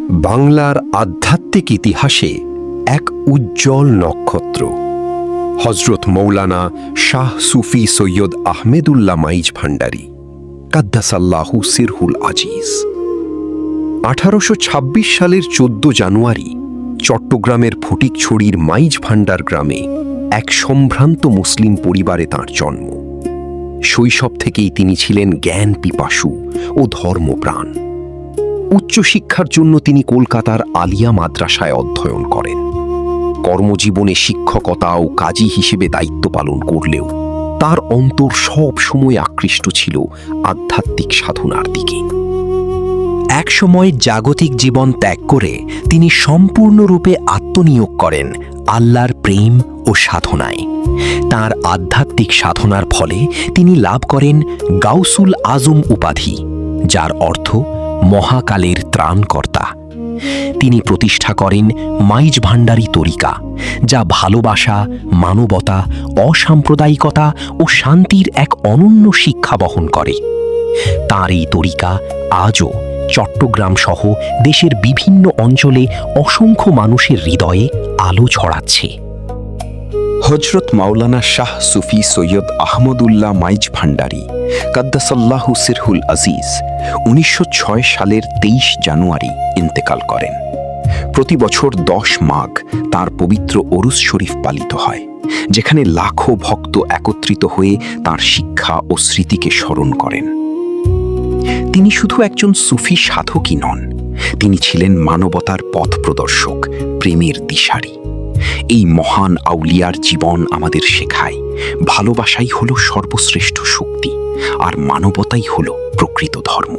বাংলার আধ্যাত্মিক ইতিহাসে এক উজ্জ্বল নক্ষত্র হজরত মৌলানা শাহ সুফি সৈয়দ আহমেদুল্লাহ মাইজ ভান্ডারী কাদ্দাসাল্লাহু সিরহুল আজিজ। 1826 সালের 14 জানুয়ারি চট্টগ্রামের ফটিকছড়ির মাইজ ভান্ডার গ্রামে এক সম্ভ্রান্ত মুসলিম পরিবারে তাঁর জন্ম। শৈশব থেকেই তিনি ছিলেন জ্ঞান পিপাসু ও ধর্মপ্রাণ। উচ্চশিক্ষার জন্য তিনি কলকাতার আলিয়া মাদ্রাসায় অধ্যয়ন করেন। কর্মজীবনে শিক্ষকতা ও কাজী হিসেবে দায়িত্ব পালন করলেও তার অন্তর সব সময় আকৃষ্ট ছিল আধ্যাত্মিক সাধনার দিকে। একসময় জাগতিক জীবন ত্যাগ করে তিনি সম্পূর্ণরূপে আত্মনিয়োগ করেন আল্লাহর প্রেম ও সাধনায়। তাঁর আধ্যাত্মিক সাধনার ফলে তিনি লাভ করেন গাউসুল আজম উপাধি, যার অর্থ মহাকালের ত্রাণকর্তা। তিনি প্রতিষ্ঠা করেন মাইজ ভান্ডারী তরিকা, যা ভালোবাসা, মানবতা, অসাম্প্রদায়িকতা ও শান্তির এক অনন্য শিক্ষা বহন করে। তাঁর এই তরিকা আজও চট্টগ্রাম সহ দেশের বিভিন্ন অঞ্চলে অসংখ্য মানুষের হৃদয়ে আলো ছড়াচ্ছে। হজরত মাওলানা শাহ সুফি সৈয়দ আহমদুল্লাহ মাইজ ভান্ডারী কাদ্দাসাল্লাহু সিরহুল আজিজ 1906 সালের 23 জানুয়ারি ইন্তেকাল করেন। প্রতি বছর 10 মাঘ তাঁর পবিত্র ওরুস শরীফ পালিত হয়, যেখানে লাখো ভক্ত একত্রিত হয়ে তাঁর শিক্ষা ও স্মৃতিকে স্মরণ করেন। তিনি শুধু একজন সুফি সাধকই নন, তিনি ছিলেন মানবতার পথ প্রদর্শক, প্রেমের দিশারি। এই মহান আউলিয়ার জীবন আমাদের শেখায় ভালোবাসাই হলো সর্বশ্রেষ্ঠ শক্তি, আর মানবতাই হলো প্রকৃত ধর্ম।